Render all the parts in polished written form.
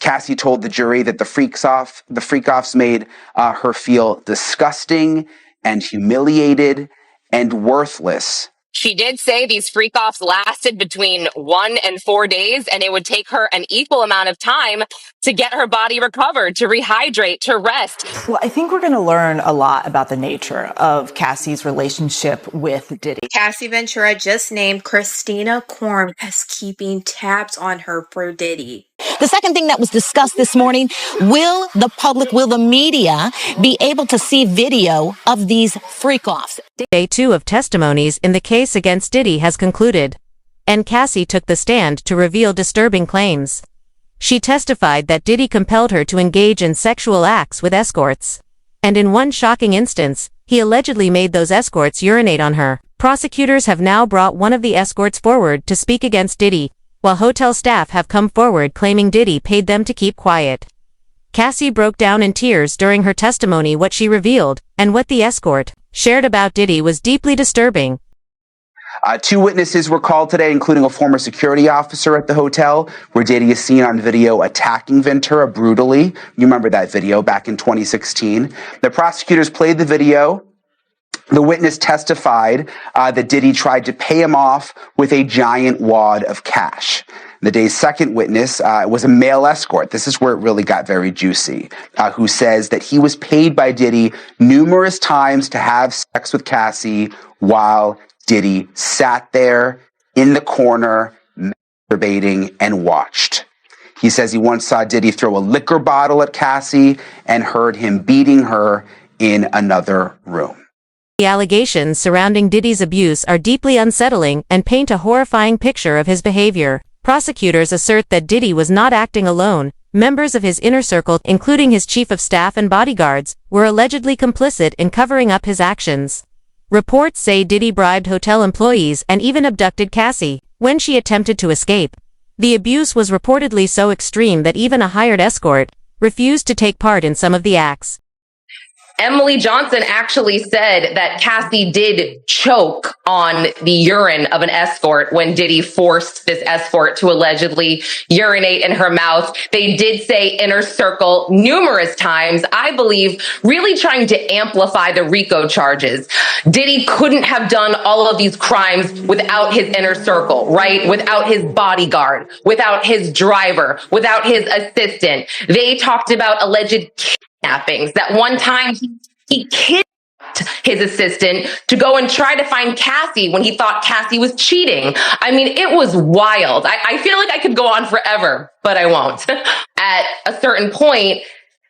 Cassie told the jury that the freak-offs made her feel disgusting and humiliated and worthless. She did say these freak-offs lasted between 1 and 4 days, and it would take her an equal amount of time to get her body recovered, to rehydrate, to rest. Well, I think we're going to learn a lot about the nature of Cassie's relationship with Diddy. Cassie Ventura just named Christina Korn as keeping tabs on her for Diddy. The second thing that was discussed this morning, will the media be able to see video of these freak-offs? Day 2 of testimonies in the case against Diddy has concluded, and Cassie took the stand to reveal disturbing claims. She testified that Diddy compelled her to engage in sexual acts with escorts. And in one shocking instance, he allegedly made those escorts urinate on her. Prosecutors have now brought one of the escorts forward to speak against Diddy, while hotel staff have come forward claiming Diddy paid them to keep quiet. Cassie broke down in tears during her testimony what she revealed, and what the escort shared about Diddy was deeply disturbing. 2 witnesses were called today, including a former security officer at the hotel, where Diddy is seen on video attacking Ventura brutally. You remember that video back in 2016. The prosecutors played the video. The witness testified that Diddy tried to pay him off with a giant wad of cash. The day's second witness was a male escort. This is where it really got very juicy, who says that he was paid by Diddy numerous times to have sex with Cassie while Diddy sat there in the corner, masturbating and watched. He says he once saw Diddy throw a liquor bottle at Cassie and heard him beating her in another room. The allegations surrounding Diddy's abuse are deeply unsettling and paint a horrifying picture of his behavior. Prosecutors assert that Diddy was not acting alone. Members of his inner circle, including his chief of staff and bodyguards, were allegedly complicit in covering up his actions. Reports say Diddy bribed hotel employees and even abducted Cassie when she attempted to escape. The abuse was reportedly so extreme that even a hired escort refused to take part in some of the acts. Emily Johnson actually said that Cassie did choke on the urine of an escort when Diddy forced this escort to allegedly urinate in her mouth. They did say inner circle numerous times, I believe, really trying to amplify the RICO charges. Diddy couldn't have done all of these crimes without his inner circle, right? Without his bodyguard, without his driver, without his assistant. They talked about alleged kidnappings. That one time he kidnapped his assistant to go and try to find Cassie when he thought Cassie was cheating. I mean, it was wild. I feel like I could go on forever, but I won't. At a certain point,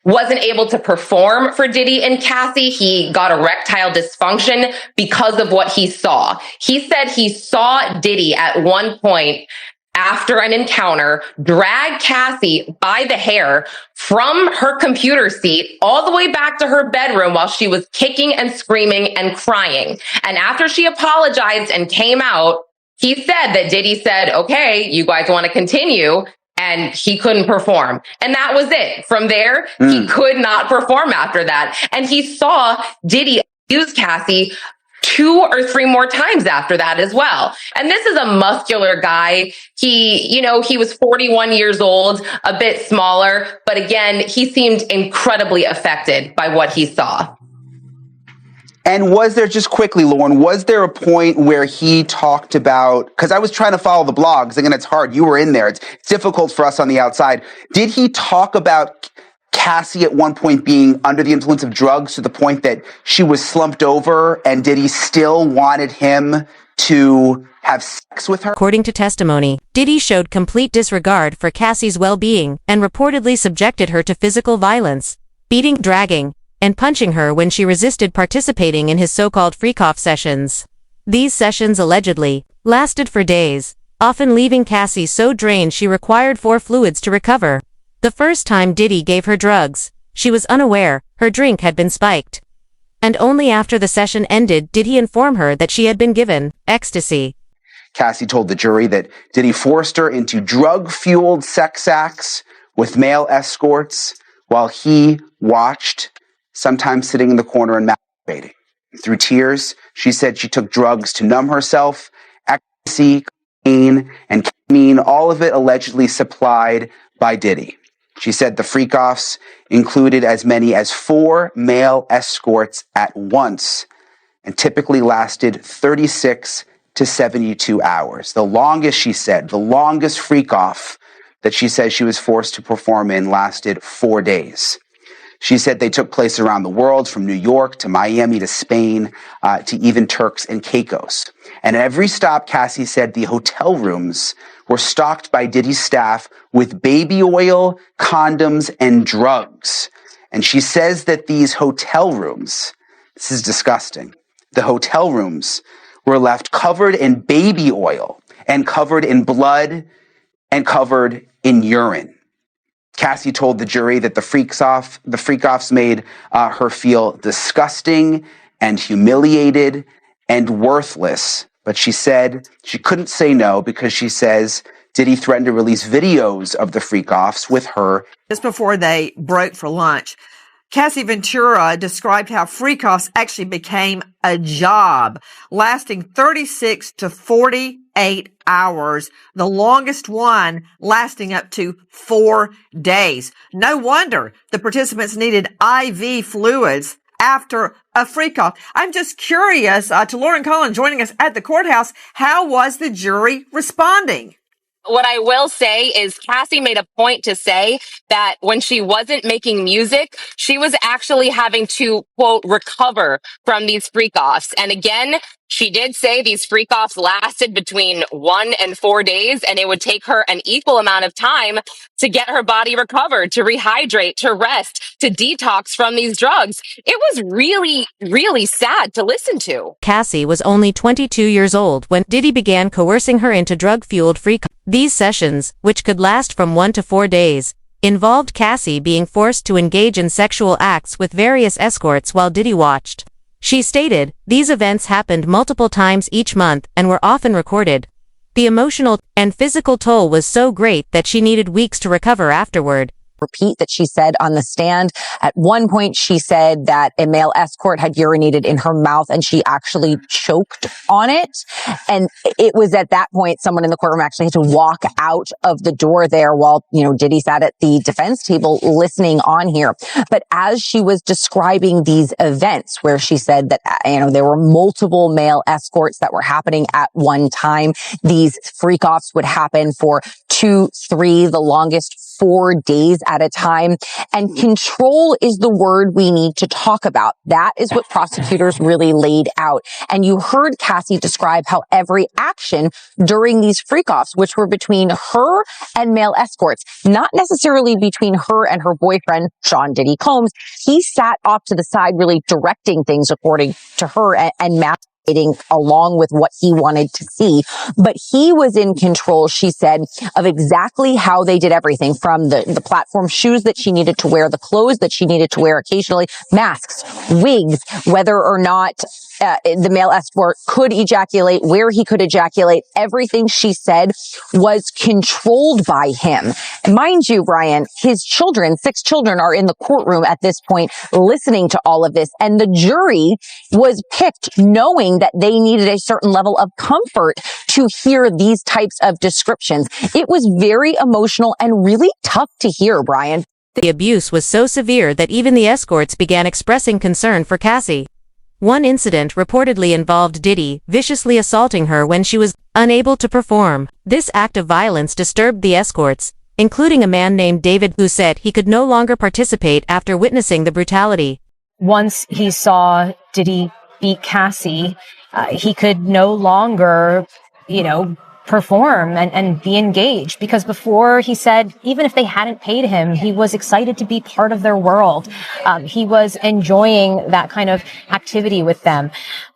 wasn't able to perform for Diddy and Cassie. He got erectile dysfunction because of what he saw. He said he saw Diddy at one point after an encounter, drag Cassie by the hair from her computer seat all the way back to her bedroom while she was kicking and screaming and crying. And after she apologized and came out, he said that Diddy said, okay, you guys want to continue? And he couldn't perform. And that was it. From there, he could not perform after that. And he saw Diddy abuse Cassie 2 or 3 more times after that as well. And this is a muscular guy. He was 41 years old, a bit smaller, but again, he seemed incredibly affected by what he saw. And was there, just quickly, Lauren, was there a point where he talked about, because I was trying to follow the blogs, again, it's hard, you were in there, it's difficult for us on the outside. Did he talk about Cassie at one point being under the influence of drugs to the point that she was slumped over, and Diddy still wanted him to have sex with her? According to testimony, Diddy showed complete disregard for Cassie's well-being and reportedly subjected her to physical violence, beating, dragging, and punching her when she resisted participating in his so-called freak-off sessions. These sessions allegedly lasted for days, often leaving Cassie so drained she required 4 fluids to recover. The first time Diddy gave her drugs, she was unaware her drink had been spiked. And only after the session ended did he inform her that she had been given ecstasy. Cassie told the jury that Diddy forced her into drug-fueled sex acts with male escorts while he watched, sometimes sitting in the corner and masturbating. Through tears, she said she took drugs to numb herself, ecstasy, cocaine, and ketamine, all of it allegedly supplied by Diddy. She said the freak-offs included as many as 4 male escorts at once and typically lasted 36 to 72 hours. The longest, she said, the longest freak-off that she says she was forced to perform in lasted 4 days. She said they took place around the world, from New York to Miami to Spain to even Turks and Caicos. And at every stop, Cassie said the hotel rooms were stocked by Diddy's staff with baby oil, condoms, and drugs. And she says that these hotel rooms, this is disgusting, the hotel rooms were left covered in baby oil and covered in blood and covered in urine. Cassie told the jury that the freak-offs made her feel disgusting and humiliated and worthless. But she said she couldn't say no because she says Diddy threatened to release videos of the freak-offs with her. Just before they broke for lunch, Cassie Ventura described how freak-offs actually became a job, lasting 36 to 48 hours, the longest one lasting up to 4 days. No wonder the participants needed IV fluids after a freak-off. I'm just curious, to Lauren Cullen joining us at the courthouse, how was the jury responding? What I will say is Cassie made a point to say that when she wasn't making music, she was actually having to, quote, recover from these freak-offs. And again, she did say these freak-offs lasted between 1 and 4 days, and it would take her an equal amount of time to get her body recovered, to rehydrate, to rest, to detox from these drugs. It was really, really sad to listen to. Cassie was only 22 years old when Diddy began coercing her into drug-fueled freak. These sessions, which could last from 1 to 4 days, involved Cassie being forced to engage in sexual acts with various escorts while Diddy watched. She stated, these events happened multiple times each month and were often recorded. The emotional and physical toll was so great that she needed weeks to recover afterward. Repeat that she said on the stand. At one point, she said that a male escort had urinated in her mouth and she actually choked on it. And it was at that point, someone in the courtroom actually had to walk out of the door there while, Diddy sat at the defense table listening on here. But as she was describing these events where she said that, there were multiple male escorts that were happening at one time, these freak-offs would happen for 2, 3, the longest 4 days at a time. And control is the word we need to talk about. That is what prosecutors really laid out. And you heard Cassie describe how every action during these freak-offs, which were between her and male escorts, not necessarily between her and her boyfriend, Sean Diddy Combs, he sat off to the side really directing things according to her and along with what he wanted to see. But he was in control, she said, of exactly how they did everything, from the platform shoes that she needed to wear, the clothes that she needed to wear occasionally, masks, wigs, whether or not the male escort could ejaculate, where he could ejaculate. Everything, she said, was controlled by him. And mind you, Brian, his children, 6 children, are in the courtroom at this point listening to all of this. And the jury was picked knowing that they needed a certain level of comfort to hear these types of descriptions. It was very emotional and really tough to hear, Brian. The abuse was so severe that even the escorts began expressing concern for Cassie. One incident reportedly involved Diddy viciously assaulting her when she was unable to perform. This act of violence disturbed the escorts, including a man named David who said he could no longer participate after witnessing the brutality. Once he saw Diddy beat Cassie, he could no longer, perform and be engaged, because before he said even if they hadn't paid him, he was excited to be part of their world. He was enjoying that kind of activity with them.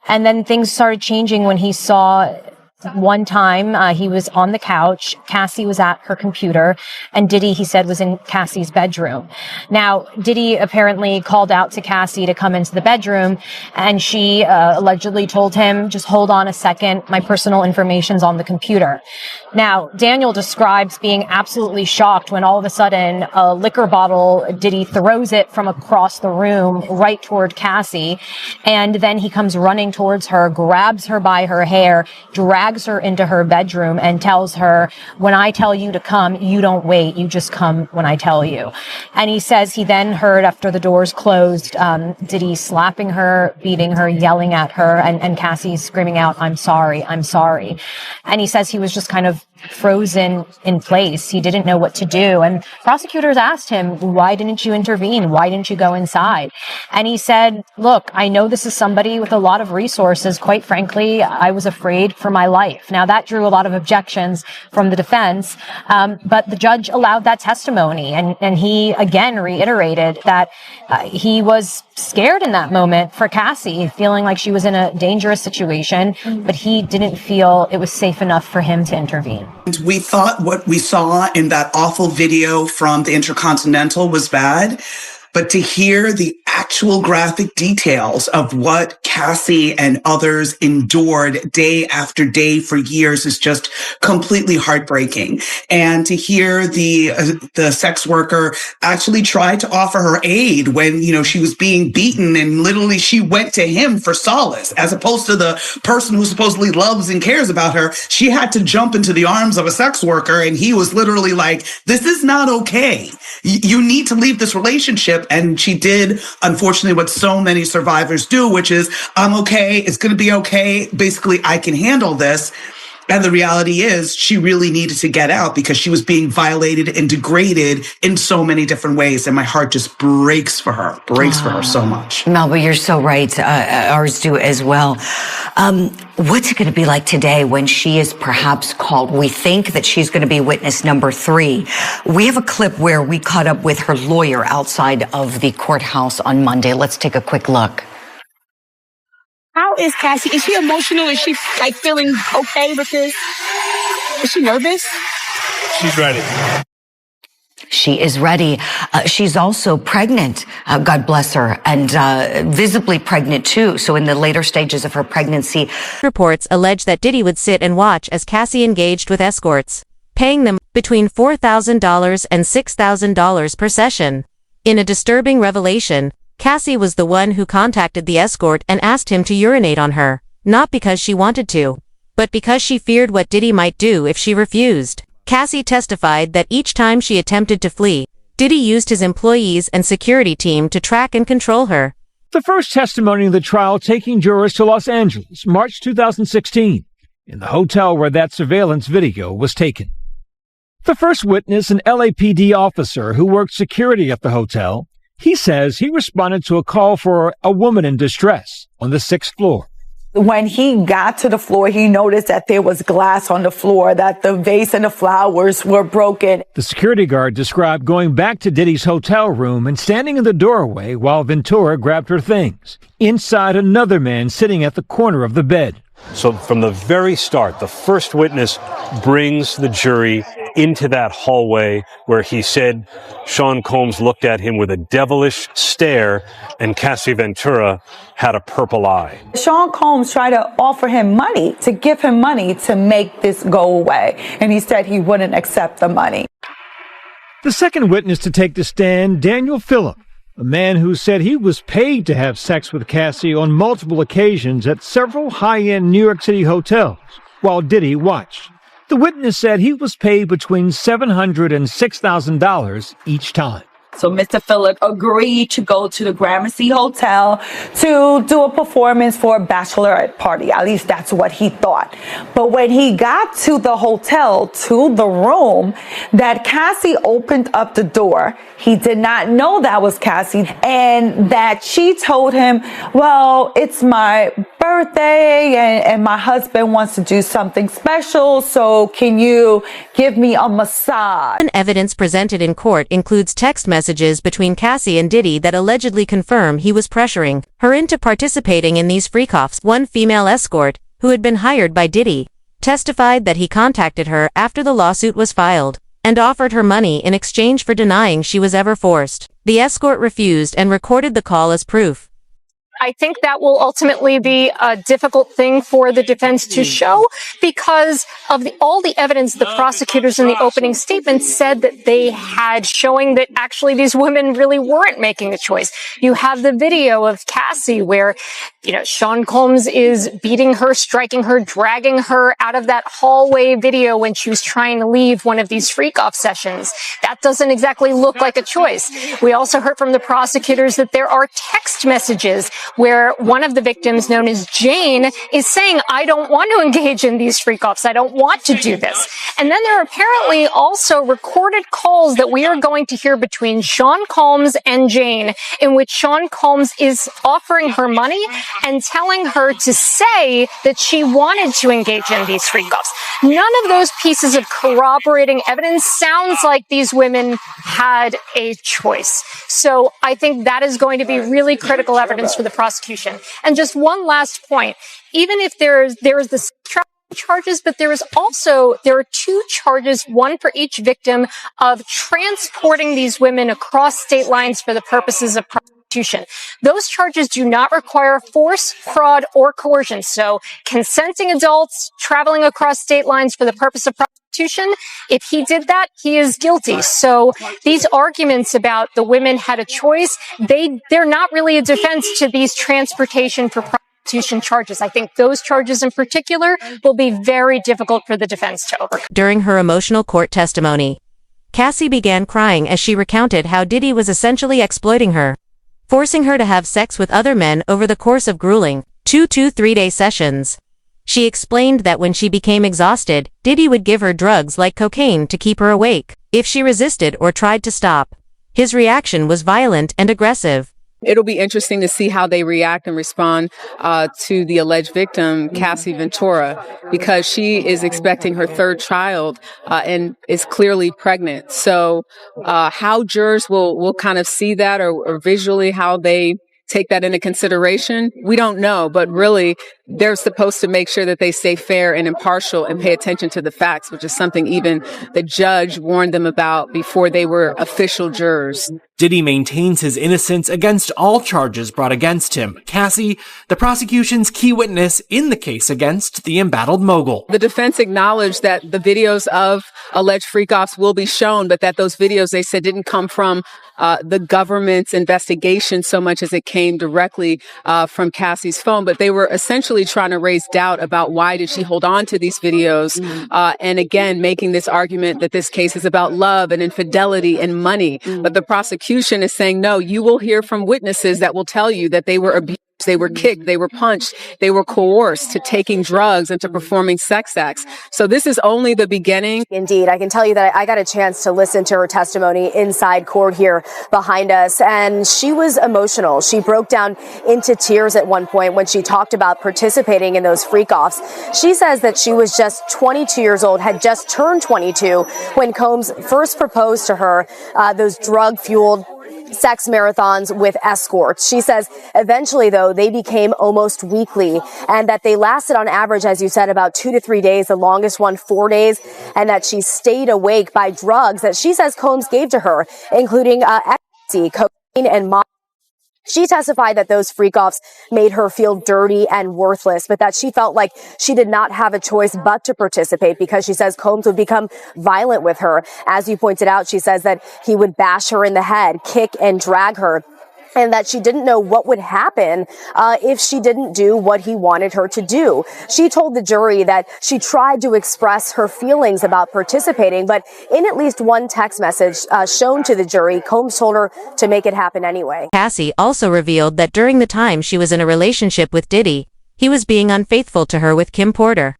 And then things started changing when he saw one time he was on the couch, Cassie was at her computer, and Diddy, he said, was in Cassie's bedroom. Now, Diddy apparently called out to Cassie to come into the bedroom, and she allegedly told him, just hold on a second, my personal information's on the computer. Now, Daniel describes being absolutely shocked when all of a sudden a liquor bottle, Diddy throws it from across the room right toward Cassie, and then he comes running towards her, grabs her by her hair, drags drags her into her bedroom and tells her, when I tell you to come, you don't wait. You just come when I tell you. And he says he then heard, after the doors closed, Diddy slapping her, beating her, yelling at her, and Cassie screaming out, I'm sorry, I'm sorry. And he says he was just kind of frozen in place. He didn't know what to do. And prosecutors asked him, why didn't you intervene? Why didn't you go inside? And he said, look, I know this is somebody with a lot of resources. Quite frankly, I was afraid for my life. Now, that drew a lot of objections from the defense, but the judge allowed that testimony. And he again reiterated that he was scared in that moment for Cassie, feeling like she was in a dangerous situation, but he didn't feel it was safe enough for him to intervene. We thought what we saw in that awful video from the Intercontinental was bad, but to hear the actual graphic details of what Cassie and others endured day after day for years is just completely heartbreaking. And to hear the sex worker actually try to offer her aid when, she was being beaten, and literally she went to him for solace, as opposed to the person who supposedly loves and cares about her. She had to jump into the arms of a sex worker, and he was literally like, this is not okay. You need to leave this relationship. And she did, unfortunately, what so many survivors do, which is, I'm okay, it's going to be okay. Basically, I can handle this. And the reality is she really needed to get out because she was being violated and degraded in so many different ways. And my heart just breaks for her so much. Melba, you're so right. Ours do as well. What's it going to be like today when she is perhaps called? We think that she's going to be witness number 3. We have a clip where we caught up with her lawyer outside of the courthouse on Monday. Let's take a quick look. How is Cassie? Is she emotional? Is she feeling okay with this? Is she nervous? She's ready. She is ready. She's also pregnant, God bless her, and visibly pregnant too. So in the later stages of her pregnancy. Reports allege that Diddy would sit and watch as Cassie engaged with escorts, paying them between $4,000 and $6,000 per session. In a disturbing revelation, Cassie was the one who contacted the escort and asked him to urinate on her, not because she wanted to, but because she feared what Diddy might do if she refused. Cassie testified that each time she attempted to flee, Diddy used his employees and security team to track and control her. The first testimony in the trial taking jurors to Los Angeles, March 2016, in the hotel where that surveillance video was taken. The first witness, an LAPD officer who worked security at the hotel, he says he responded to a call for a woman in distress on the 6th floor. When he got to the floor, he noticed that there was glass on the floor, that the vase and the flowers were broken. The security guard described going back to Diddy's hotel room and standing in the doorway while Ventura grabbed her things. Inside, another man sitting at the corner of the bed. So from the very start, the first witness brings the jury into that hallway where he said Sean Combs looked at him with a devilish stare and Cassie Ventura had a purple eye. Sean Combs tried to offer him money, to give him money to make this go away. And he said he wouldn't accept the money. The second witness to take the stand, Daniel Phillip, a man who said he was paid to have sex with Cassie on multiple occasions at several high-end New York City hotels while Diddy watched. The witness said he was paid between $700 and $6,000 each time. So Mr. Phillip agreed to go to the Gramercy Hotel to do a performance for a bachelorette party. At least that's what he thought. But when he got to the hotel, to the room, that Cassie opened up the door. He did not know that was Cassie, and that she told him, well, it's my birthday and my husband wants to do something special, so can you give me a massage? Evidence presented in court includes text messages between Cassie and Diddy that allegedly confirm he was pressuring her into participating in these freak-offs. One female escort, who had been hired by Diddy, testified that he contacted her after the lawsuit was filed and offered her money in exchange for denying she was ever forced. The escort refused and recorded the call as proof. I think that will ultimately be a difficult thing for the defense to show because of all the evidence the prosecutors in the opening statement said that they had, showing that actually these women really weren't making a choice. You have the video of Cassie where, Sean Combs is beating her, striking her, dragging her out of that hallway video when she was trying to leave one of these freak-off sessions. That doesn't exactly look like a choice. We also heard from the prosecutors that there are text messages where one of the victims, known as Jane, is saying, I don't want to engage in these freak-offs. I don't want to do this. And then there are apparently also recorded calls that we are going to hear between Sean Combs and Jane, in which Sean Combs is offering her money and telling her to say that she wanted to engage in these freak-offs. None of those pieces of corroborating evidence sounds like these women had a choice. So I think that is going to be really critical evidence for the prosecution. And just one last point, even if there is the charges, but there are 2 charges, one for each victim, of transporting these women across state lines for the purposes of prostitution. Those charges do not require force, fraud, or coercion. So consenting adults traveling across state lines for the purpose of prostitution, if he did that, he is guilty. So these arguments about the women had a choice, they're not really a defense to these transportation for prostitution charges. I think those charges in particular will be very difficult for the defense to overcome. During her emotional court testimony, Cassie began crying as she recounted how Diddy was essentially exploiting her, forcing her to have sex with other men over the course of grueling 2 to 3 day sessions. She explained that when she became exhausted, Diddy would give her drugs like cocaine to keep her awake. If she resisted or tried to stop, his reaction was violent and aggressive. It'll be interesting to see how they react and respond to the alleged victim, Cassie Ventura, because she is expecting her 3rd child and is clearly pregnant. So how jurors will kind of see that or visually how they take that into consideration, we don't know. But really, they're supposed to make sure that they stay fair and impartial and pay attention to the facts, which is something even the judge warned them about before they were official jurors. Diddy maintains his innocence against all charges brought against him. Cassie, the prosecution's key witness in the case against the embattled mogul. The defense acknowledged that the videos of alleged freak-offs will be shown, but that those videos, they said, didn't come from the government's investigation so much as it came directly from Cassie's phone. But they were essentially trying to raise doubt about why did she hold on to these videos, and again, making this argument that this case is about love and infidelity and money. But the prosecution is saying, no, you will hear from witnesses that will tell you that they were abused, they were kicked, they were punched, they were coerced to taking drugs and to performing sex acts. So this is only the beginning. Indeed. I can tell you that I got a chance to listen to her testimony inside court here behind us, and she was emotional. She broke down into tears at one point when she talked about participating in those freak-offs. She says that she was just 22 years old, had just turned 22 when Combs first proposed to her those drug-fueled sex marathons with Escort. She says eventually, though, they became almost weekly, and that they lasted on average, as you said, about 2 to 3 days, the longest one 4 days, and that she stayed awake by drugs that she says Combs gave to her, including ecstasy, cocaine, and mod. She testified that those freak-offs made her feel dirty and worthless, but that she felt like she did not have a choice but to participate because she says Combs would become violent with her. As you pointed out, she says that he would bash her in the head, kick and drag her, and that she didn't know what would happen if she didn't do what he wanted her to do. She told the jury that she tried to express her feelings about participating, but in at least one text message shown to the jury, Combs told her to make it happen anyway. Cassie also revealed that during the time she was in a relationship with Diddy, he was being unfaithful to her with Kim Porter.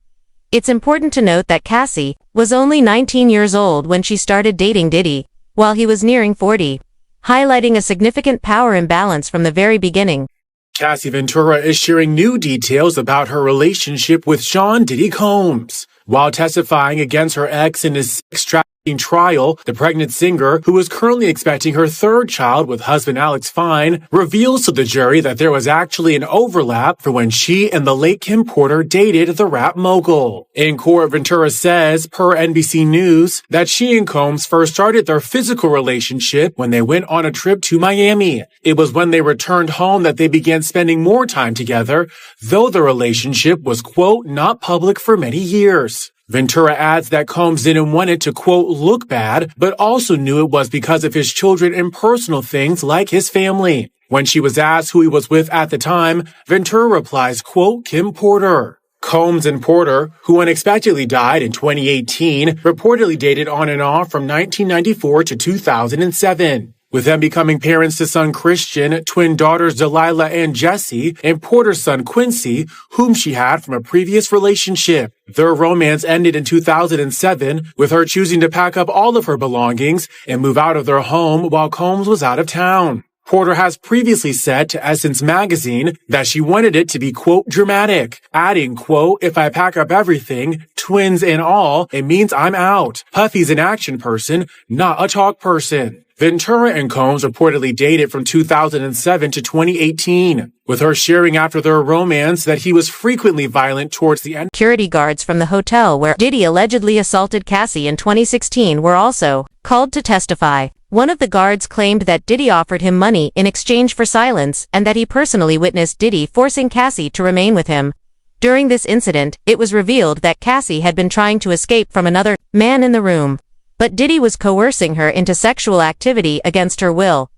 It's important to note that Cassie was only 19 years old when she started dating Diddy, while he was nearing 40. Highlighting a significant power imbalance from the very beginning. Cassie Ventura is sharing new details about her relationship with Sean Diddy Combs. While testifying against her ex in his sex trial, the pregnant singer, who is currently expecting her third child with husband Alex Fine, reveals to the jury that there was actually an overlap for when she and the late Kim Porter dated the rap mogul. In court, Ventura says, per NBC News, that she and Combs first started their physical relationship when they went on a trip to Miami. It was when they returned home that they began spending more time together, though the relationship was, quote, not public for many years. Ventura adds that Combs didn't want it to, quote, look bad, but also knew it was because of his children and personal things like his family. When she was asked who he was with at the time, Ventura replies, quote, Kim Porter. Combs and Porter, who unexpectedly died in 2018, reportedly dated on and off from 1994 to 2007. With them becoming parents to son Christian, twin daughters Delilah and Jessie, and Porter's son Quincy, whom she had from a previous relationship. Their romance ended in 2007, with her choosing to pack up all of her belongings and move out of their home while Combs was out of town. Porter has previously said to Essence magazine that she wanted it to be, quote, dramatic, adding, quote, if I pack up everything, twins and all, it means I'm out. Puffy's an action person, not a talk person. Ventura and Combs reportedly dated from 2007 to 2018, with her sharing after their romance that he was frequently violent towards the end. Security guards from the hotel where Diddy allegedly assaulted Cassie in 2016 were also called to testify. One of the guards claimed that Diddy offered him money in exchange for silence and that he personally witnessed Diddy forcing Cassie to remain with him. During this incident, it was revealed that Cassie had been trying to escape from another man in the room, but Diddy was coercing her into sexual activity against her will.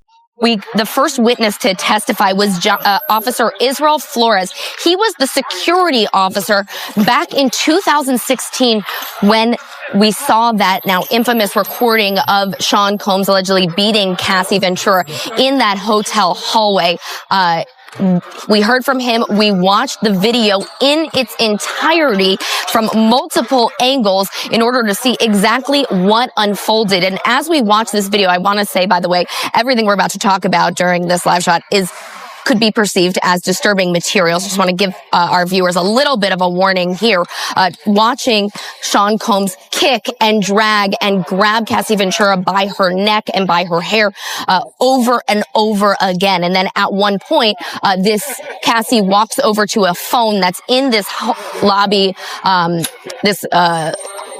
The first witness to testify was Officer Israel Flores. He was the security officer back in 2016 when we saw that now infamous recording of Sean Combs allegedly beating Cassie Ventura in that hotel hallway. We heard from him. We watched the video in its entirety from multiple angles in order to see exactly what unfolded. And as we watch this video, I want to say, by the way, everything we're about to talk about during this live shot could be perceived as disturbing materials. Just want to give our viewers a little bit of a warning here. Watching Sean Combs kick and drag and grab Cassie Ventura by her neck and by her hair over and over again. And then at one point, this Cassie walks over to a phone that's in this lobby,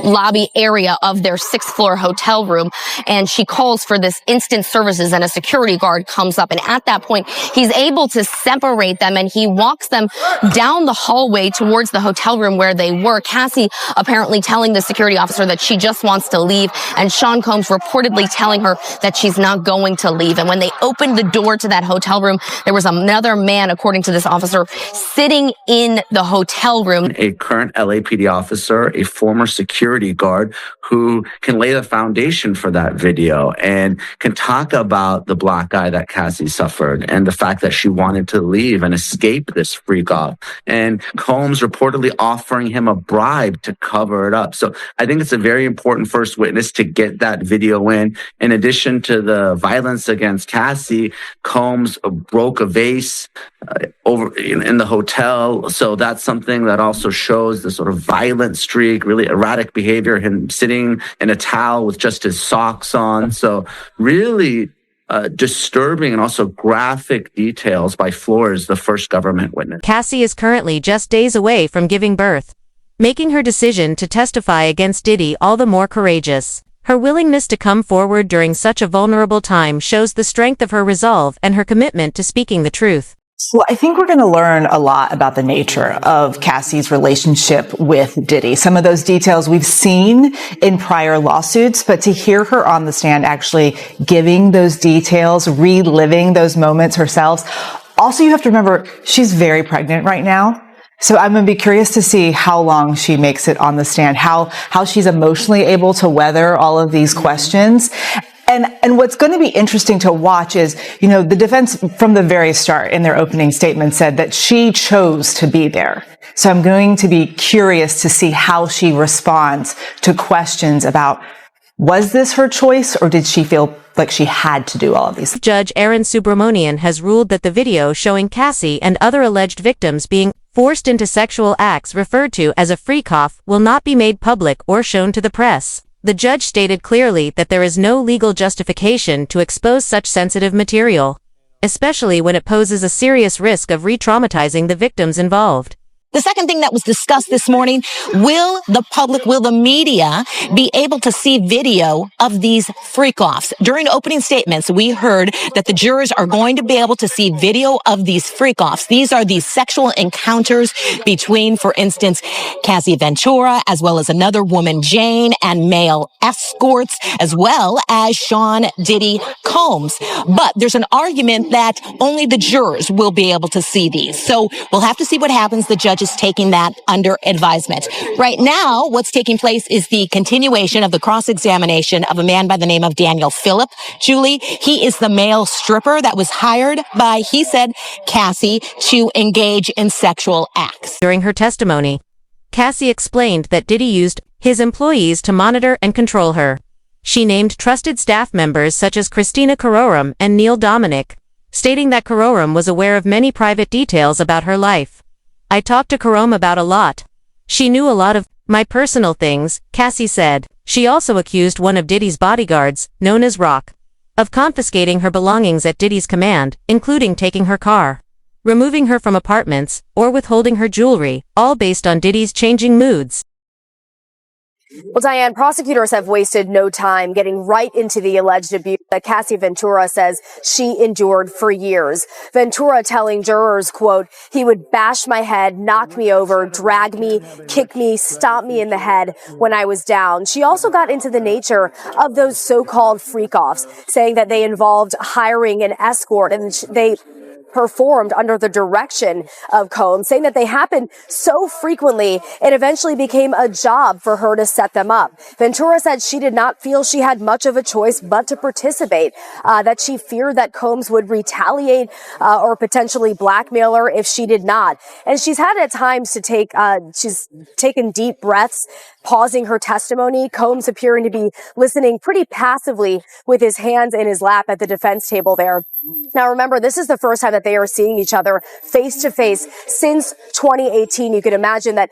lobby area of their 6th floor hotel room, and she calls for this instant services, and a security guard comes up, and at that point he's able to separate them, and he walks them down the hallway towards the hotel room where they were. Cassie apparently telling the security officer that she just wants to leave, and Sean Combs reportedly telling her that she's not going to leave. And when they opened the door to that hotel room, there was another man, according to this officer, sitting in the hotel room. A current LAPD officer, a former security guard who can lay the foundation for that video and can talk about the black eye that Cassie suffered and the fact that she wanted to leave and escape this freak off. And Combs reportedly offering him a bribe to cover it up. So I think it's a very important first witness to get that video in. In addition to the violence against Cassie, Combs broke a vase over in the hotel. So that's something that also shows the sort of violent streak, really erratic behavior, him sitting in a towel with just his socks on. So really disturbing and also graphic details by Flores, the first government witness. Cassie is currently just days away from giving birth, making her decision to testify against Diddy all the more courageous. Her willingness to come forward during such a vulnerable time shows the strength of her resolve and her commitment to speaking the truth. Well, I think we're going to learn a lot about the nature of Cassie's relationship with Diddy. Some of those details we've seen in prior lawsuits, but to hear her on the stand actually giving those details, reliving those moments herself. Also, you have to remember, she's very pregnant right now. So I'm going to be curious to see how long she makes it on the stand, how she's emotionally able to weather all of these questions. And what's going to be interesting to watch is, the defense from the very start in their opening statement said that she chose to be there. So I'm going to be curious to see how she responds to questions about, was this her choice or did she feel like she had to do all of these? Judge Aaron Subramonian has ruled that the video showing Cassie and other alleged victims being forced into sexual acts referred to as a freak-off will not be made public or shown to the press. The judge stated clearly that there is no legal justification to expose such sensitive material, especially when it poses a serious risk of re-traumatizing the victims involved. The second thing that was discussed this morning, will the media be able to see video of these freak-offs? During opening statements, we heard that the jurors are going to be able to see video of these freak-offs. These are these sexual encounters between, for instance, Cassie Ventura, as well as another woman, Jane, and male escorts, as well as Sean Diddy Combs. But there's an argument that only the jurors will be able to see these. So we'll have to see what happens. The judge is taking that under advisement. Right now, what's taking place is the continuation of the cross-examination of a man by the name of Daniel Phillip. Julie, he is the male stripper that was hired by, he said, Cassie to engage in sexual acts. During her testimony, Cassie explained that Diddy used his employees to monitor and control her. She named trusted staff members such as Christina Carorum and Neil Dominic, stating that Carorum was aware of many private details about her life. I talked to Carorum about a lot. She knew a lot of my personal things, Cassie said. She also accused one of Diddy's bodyguards, known as Rock, of confiscating her belongings at Diddy's command, including taking her car, removing her from apartments, or withholding her jewelry, all based on Diddy's changing moods. Well, Diane, prosecutors have wasted no time getting right into the alleged abuse that Cassie Ventura says she endured for years. Ventura telling jurors, quote, he would bash my head, knock me over, drag me, kick me, stomp me in the head when I was down. She also got into the nature of those so-called freak-offs, saying that they involved hiring an escort and they performed under the direction of Combs, saying that they happened so frequently it eventually became a job for her to set them up. Ventura said she did not feel she had much of a choice but to participate, that she feared that Combs would retaliate or potentially blackmail her if she did not. And she's had at times to she's taken deep breaths, pausing her testimony, Combs appearing to be listening pretty passively with his hands in his lap at the defense table there. Now, remember, this is the first time that they are seeing each other face to face since 2018. You can imagine that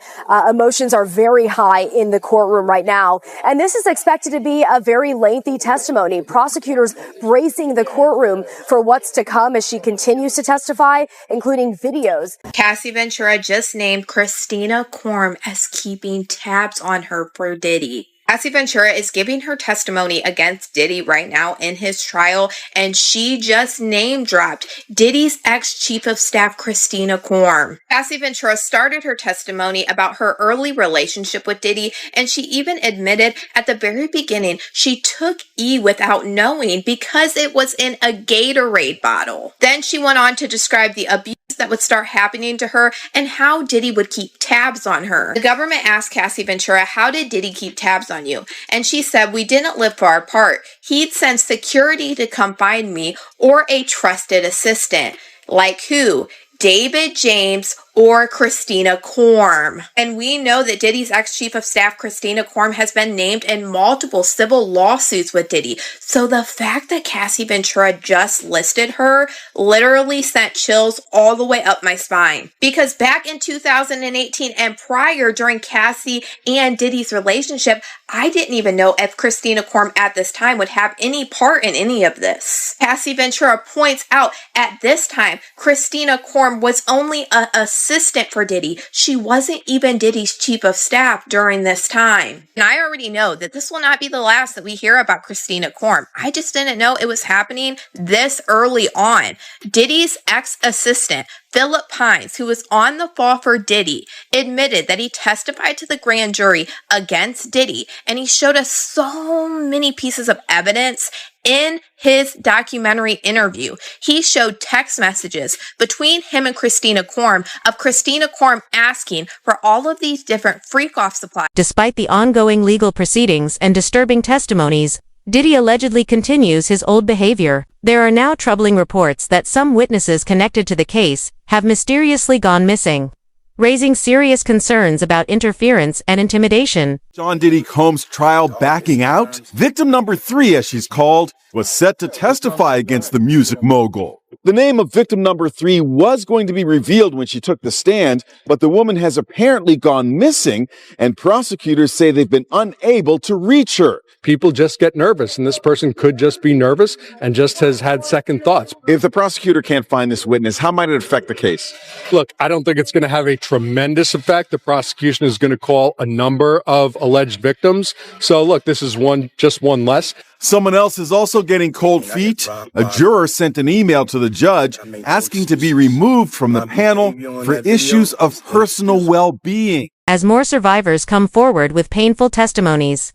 emotions are very high in the courtroom right now. And this is expected to be a very lengthy testimony. Prosecutors bracing the courtroom for what's to come as she continues to testify, including videos. Cassie Ventura just named Christina Korm as keeping tabs on her for Diddy. Cassie Ventura is giving her testimony against Diddy right now in his trial, and she just name-dropped Diddy's ex-chief of staff, Christina Korm. Cassie Ventura started her testimony about her early relationship with Diddy, and she even admitted at the very beginning she took E without knowing because it was in a Gatorade bottle. Then she went on to describe the abuse that would start happening to her and how Diddy would keep tabs on her. The government asked Cassie Ventura, how did Diddy keep tabs on you? And she said, we didn't live far apart. He'd send security to come find me or a trusted assistant. Like who? David James or Christina Korm. And we know that Diddy's ex-chief of staff, Christina Korm, has been named in multiple civil lawsuits with Diddy. So the fact that Cassie Ventura just listed her literally sent chills all the way up my spine. Because back in 2018 and prior, during Cassie and Diddy's relationship, I didn't even know if Christina Korm at this time would have any part in any of this. Cassie Ventura points out at this time, Christina Korm was only an assistant for Diddy. She wasn't even Diddy's chief of staff during this time. And I already know that this will not be the last that we hear about Christina Korm. I just didn't know it was happening this early on. Diddy's ex-assistant, Philip Pines, who was on the fall for Diddy, admitted that he testified to the grand jury against Diddy, and he showed us so many pieces of evidence in his documentary interview. He showed text messages between him and Christina Korm of Christina Korm asking for all of these different freak-off supplies. Despite the ongoing legal proceedings and disturbing testimonies, Diddy allegedly continues his old behavior. There are now troubling reports that some witnesses connected to the case have mysteriously gone missing, raising serious concerns about interference and intimidation. Sean Diddy Combs' trial backing out? Victim number 3, as she's called, was set to testify against the music mogul. The name of victim number 3 was going to be revealed when she took the stand, but the woman has apparently gone missing, and prosecutors say they've been unable to reach her. People just get nervous, and this person could just be nervous and just has had second thoughts. If the prosecutor can't find this witness, how might it affect the case? Look, I don't think it's going to have a tremendous effect. The prosecution is going to call a number of alleged victims. So look, this is just one less. Someone else is also getting cold feet. A juror sent an email to the judge asking to be removed from the panel for issues of personal well-being. As more survivors come forward with painful testimonies,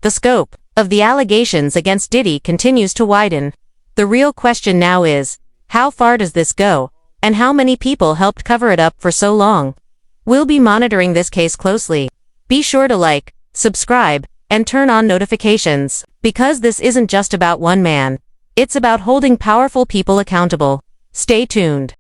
the scope of the allegations against Diddy continues to widen. The real question now is, how far does this go, and how many people helped cover it up for so long? We'll be monitoring this case closely. Be sure to like, subscribe, and turn on notifications, because this isn't just about one man. It's about holding powerful people accountable. Stay tuned.